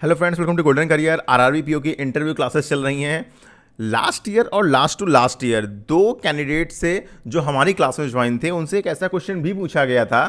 Hello friends, welcome to golden career. RRB PO की interview classes चल रही हैं। लास्ट ईयर और लास्ट टू लास्ट ईयर दो कैंडिडेट से जो हमारी क्लास में ज्वाइन थे उनसे एक ऐसा क्वेश्चन भी पूछा गया था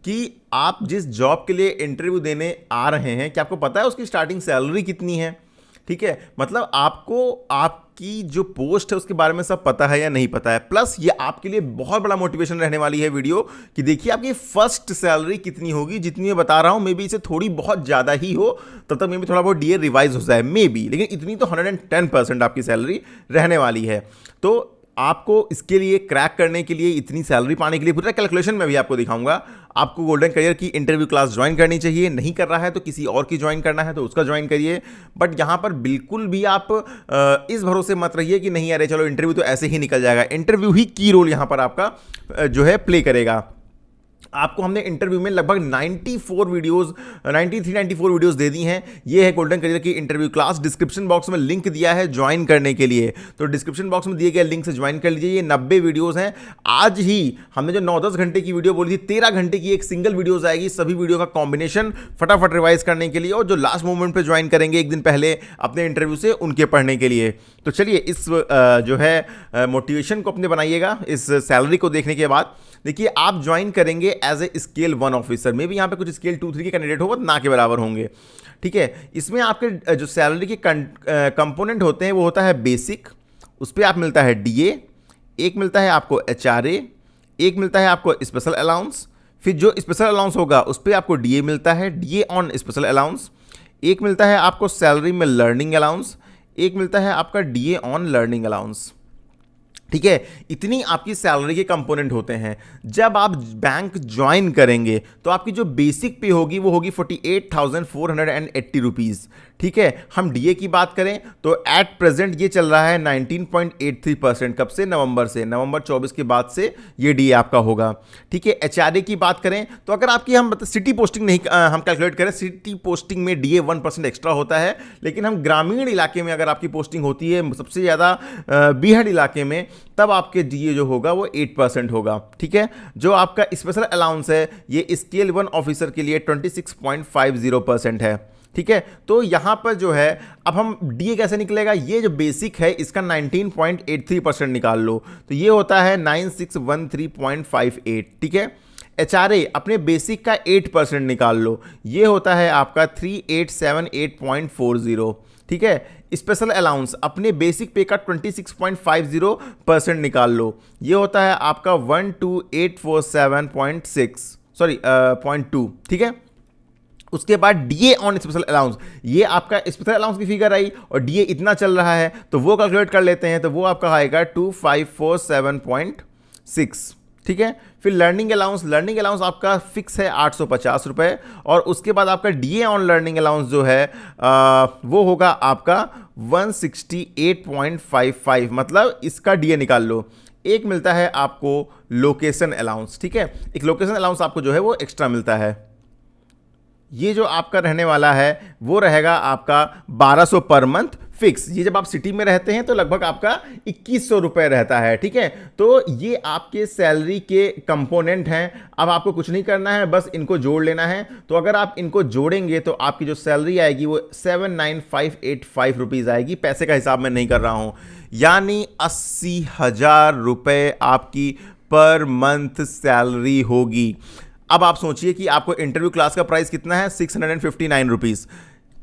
कि आप जिस जॉब के लिए इंटरव्यू देने आ रहे हैं, क्या आपको पता है उसकी स्टार्टिंग सैलरी कितनी है? ठीक है, मतलब आपको आपकी जो पोस्ट है उसके बारे में सब पता है या नहीं पता है। प्लस ये आपके लिए बहुत बड़ा मोटिवेशन रहने वाली है वीडियो कि देखिए आपकी फर्स्ट सैलरी कितनी होगी। जितनी मैं बता रहा हूं मे बी इसे थोड़ी बहुत ज़्यादा ही हो, तब तक मे बी थोड़ा बहुत डीए रिवाइज हो जाए मे बी, लेकिन इतनी तो 110% आपकी सैलरी रहने वाली है। तो आपको इसके लिए क्रैक करने के लिए, इतनी सैलरी पाने के लिए पूरा कैलकुलेशन मैं भी आपको दिखाऊंगा। आपको गोल्डन करियर की इंटरव्यू क्लास ज्वाइन करनी चाहिए। नहीं कर रहा है तो किसी और की ज्वाइन करना है तो उसका ज्वाइन करिए। बट यहां पर बिल्कुल भी आप इस भरोसे मत रहिए कि नहीं अरे चलो इंटरव्यू तो ऐसे ही निकल जाएगा। इंटरव्यू ही की रोल यहां पर आपका जो है प्ले करेगा। आपको हमने इंटरव्यू में लगभग 93 वीडियोस दे दी हैं। ये है गोल्डन करियर की इंटरव्यू क्लास। डिस्क्रिप्शन बॉक्स में लिंक दिया है ज्वाइन करने के लिए, तो डिस्क्रिप्शन बॉक्स में दिए गए लिंक से ज्वाइन कर लीजिए। ये 90 वीडियोस हैं। आज ही हमने जो 9-10 घंटे की वीडियो बोली थी, 13 घंटे की एक सिंगल वीडियोस आएगी। सभी वीडियो का कॉम्बिनेशन फटाफट रिवाइज करने के लिए, और जो लास्ट मोमेंट पे ज्वाइन करेंगे एक दिन पहले अपने इंटरव्यू से, उनके पढ़ने के लिए। तो चलिए इस जो है मोटिवेशन को अपने बनाइएगा इस सैलरी को देखने के बाद। देखिए आप ज्वाइन करेंगे एज ए स्केल 1 ऑफिसर में भी, यहाँ पे कुछ स्केल 2-3 के कैंडिडेट हो ना के बराबर होंगे। ठीक है, इसमें आपके जो सैलरी के कंपोनेंट होते हैं वो होता है बेसिक, उस पर आप मिलता है डीए, एक मिलता है आपको एचआरए, एक मिलता है आपको स्पेशल अलाउंस। फिर जो स्पेशल अलाउंस होगा उस पर आपको डीए मिलता है, डीए ऑन स्पेशल अलाउंस। एक मिलता है आपको सैलरी में लर्निंग अलाउंस, एक मिलता है आपका डीए ऑन लर्निंग अलाउंस। ठीक है, इतनी आपकी सैलरी के कंपोनेंट होते हैं। जब आप बैंक ज्वाइन करेंगे तो आपकी जो बेसिक पे होगी वो होगी 48,480 रुपीज़। ठीक है, हम डीए की बात करें तो एट प्रेजेंट ये चल रहा है 19.83%। कब से? नवंबर से। नवंबर 24 के बाद से ये डीए आपका होगा। ठीक है, एचआरए की बात करें तो अगर आपकी हम सिटी पोस्टिंग नहीं हम कैलकुलेट करें, सिटी पोस्टिंग में डीए 1% एक्स्ट्रा होता है, लेकिन हम ग्रामीण इलाके में अगर आपकी पोस्टिंग होती है सबसे ज़्यादा बीहड़ इलाके में, तब आपके डीए जो होगा वो 8% होगा। ठीक है, जो आपका स्पेशल अलाउंस है ये स्केल 1 ऑफिसर के लिए 26.50% है। ठीक है, तो यहां पर जो है अब हम डीए कैसे निकलेगा, ये जो बेसिक है इसका 19.83% निकाल लो तो ये होता है 9613.58। ठीक है, एचआरए अपने बेसिक का 8% निकाल लो, ये होता है आपका 3878.40। ठीक है, स्पेशल अलाउंस अपने बेसिक पे का 26.50% निकाल लो, ये होता है आपका 12847.2। ठीक है, उसके बाद डीए ऑन स्पेशल अलाउंस, ये आपका स्पेशल अलाउंस की फिगर आई और डीए इतना चल रहा है तो वो कैलकुलेट कर लेते हैं, तो वो आपका आएगा 2547.6। ठीक है, फिर लर्निंग अलाउंस आपका फिक्स है 850 रुपये, और उसके बाद आपका डीए ऑन लर्निंग अलाउंस जो है वो होगा आपका 168.55। मतलब इसका डीए निकाल लो। एक मिलता है आपको लोकेशन अलाउंस। ठीक है, एक लोकेशन अलाउंस आपको जो है वो एक्स्ट्रा मिलता है, ये जो आपका रहने वाला है वो रहेगा आपका 1200 पर मंथ फिक्स। ये जब आप सिटी में रहते हैं तो लगभग आपका 2100 रुपये रहता है। ठीक है, तो ये आपके सैलरी के कंपोनेंट हैं। अब आपको कुछ नहीं करना है, बस इनको जोड़ लेना है। तो अगर आप इनको जोड़ेंगे तो आपकी जो सैलरी आएगी वो 79,585 रुपीज़ आएगी। पैसे का हिसाब मैं नहीं कर रहा हूँ, यानी 80,000 रुपये आपकी पर मंथ सैलरी होगी। अब आप सोचिए कि आपको इंटरव्यू क्लास का प्राइस कितना है, 659 रुपीज़।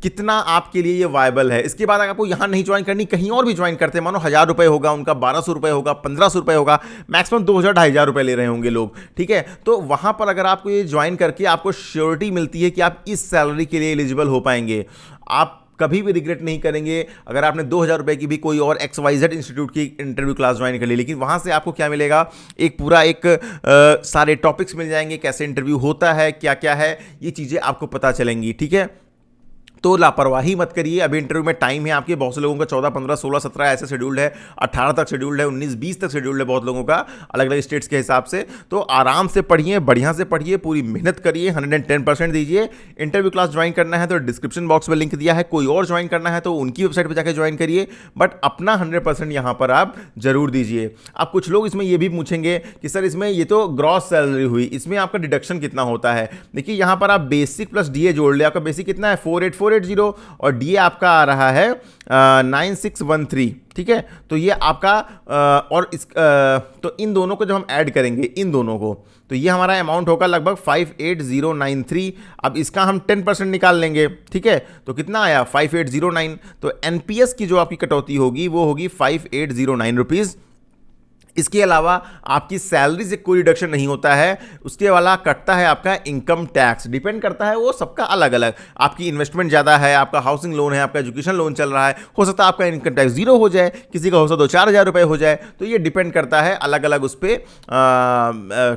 कितना आपके लिए ये वायबल है? इसके बाद अगर आपको यहाँ नहीं ज्वाइन करनी, कहीं और भी ज्वाइन करते हैं, मानो 1000 रुपये होगा उनका, 1200 रुपये होगा, 1500 रुपये होगा, मैक्सिमम 2000-2500 रुपये ले रहे होंगे लोग। ठीक है, तो वहाँ पर अगर आपको ये ज्वाइन करके आपको श्योरिटी मिलती है कि आप इस सैलरी के लिए एलिजिबल हो पाएंगे, आप कभी भी रिग्रेट नहीं करेंगे अगर आपने 2000 रुपये की भी कोई और XYZ इंस्टीट्यूट की इंटरव्यू क्लास ज्वाइन कर ली। लेकिन वहाँ से आपको क्या मिलेगा, एक पूरा सारे टॉपिक्स मिल जाएंगे, कैसे इंटरव्यू होता है, क्या क्या है, ये चीज़ें आपको पता चलेंगी। ठीक है, तो लापरवाही मत करिए। अभी इंटरव्यू में टाइम है आपके, बहुत से लोगों का 14, 15, 16, 17 ऐसे शेड्यूल्ड है, 18 तक शेड्यूल्ड है, 19, 20 तक शेड्यूल्ड है बहुत लोगों का, अलग अलग स्टेट्स के हिसाब से। तो आराम से पढ़िए, बढ़िया से पढ़िए, पूरी मेहनत करिए, 110% दीजिए। इंटरव्यू क्लास ज्वाइन करना है तो डिस्क्रिप्शन बॉक्स में लिंक दिया है, कोई और ज्वाइन करना है तो उनकी वेबसाइट पर जाकर ज्वाइन करिए, बट अपना 100% यहाँ पर आप जरूर दीजिए। अब कुछ लोग इसमें ये भी पूछेंगे कि सर इसमें ये तो ग्रॉस सैलरी हुई, इसमें आपका डिडक्शन कितना होता है? देखिए यहाँ पर आप बेसिक प्लस डीए जोड़ ले, आपका बेसिक कितना है 484, 480 और DA आपका आ रहा है 9613, ठीक है। तो ये आपका और इस तो इन दोनों को जब हम ऐड करेंगे, इन दोनों को, तो ये हमारा अमाउंट होगा लगभग 58093। अब इसका हम 10% निकाल लेंगे, ठीक है, तो कितना आया 5809। तो NPS की जो आपकी कटौती होगी वो होगी 5809 रुपीज़। इसके अलावा आपकी सैलरी से कोई रिडक्शन नहीं होता है, उसके वाला कटता है आपका इनकम टैक्स। डिपेंड करता है वो सबका अलग अलग, आपकी इन्वेस्टमेंट ज़्यादा है, आपका हाउसिंग लोन है, आपका एजुकेशन लोन चल रहा है, हो सकता है आपका इनकम टैक्स 0 हो जाए, किसी का हो सकता है 2-4 हज़ार रुपये हो जाए। तो ये डिपेंड करता है अलग अलग उस पर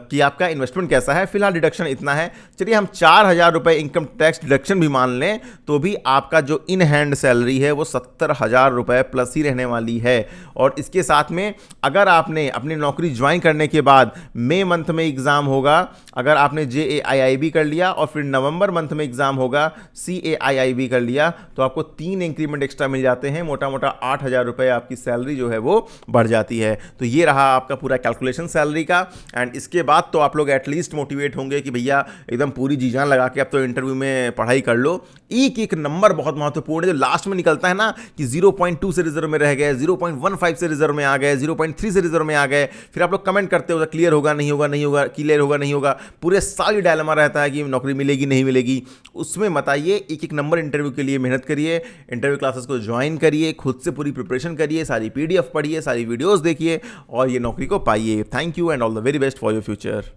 कि आपका इन्वेस्टमेंट कैसा है। फिलहाल डिडक्शन इतना है। चलिए हम 4000 रुपये इनकम टैक्स डिडक्शन भी मान लें तो भी आपका जो इन हैंड सैलरी है वो 70,000 रुपये प्लस ही रहने वाली है। और इसके साथ में अगर आपने अपनी नौकरी ज्वाइन करने के बाद मई मंथ में एग्जाम होगा, अगर आपने JAIIB कर लिया और फिर नवंबर मंथ में एग्जाम होगा CAIIB कर लिया, तो आपको 3 इंक्रीमेंट एक्स्ट्रा मिल जाते हैं। मोटा मोटा 8,000 रुपये आपकी सैलरी जो है वो बढ़ जाती है। तो ये रहा आपका पूरा कैलकुलेशन सैलरी का। एंड इसके बाद तो आप लोग एटलीस्ट मोटिवेट होंगे कि भैया एकदम पूरी जी जान लगा के अब तो इंटरव्यू में पढ़ाई कर लो। एक एक नंबर बहुत महत्वपूर्ण है। जो लास्ट में निकलता है ना कि 0.2 से रिजर्व में रह गए, 0.15 से रिजर्व में आ गए, 0.3 से रिजर्व में आ गए, फिर आप लोग कमेंट करते हो क्लियर होगा नहीं होगा, नहीं होगा, क्लियर होगा नहीं होगा, पूरे साल ही डायलेमा रहता है कि नौकरी मिलेगी नहीं मिलेगी। उसमें मत आइए, एक एक नंबर इंटरव्यू के लिए मेहनत करिए, इंटरव्यू क्लासेस को ज्वाइन करिए, खुद से पूरी प्रिपरेशन करिए, सारी PDF पढ़िए, सारी वीडियोस देखिए और ये नौकरी को पाइए। Thank you and all the very best for your future.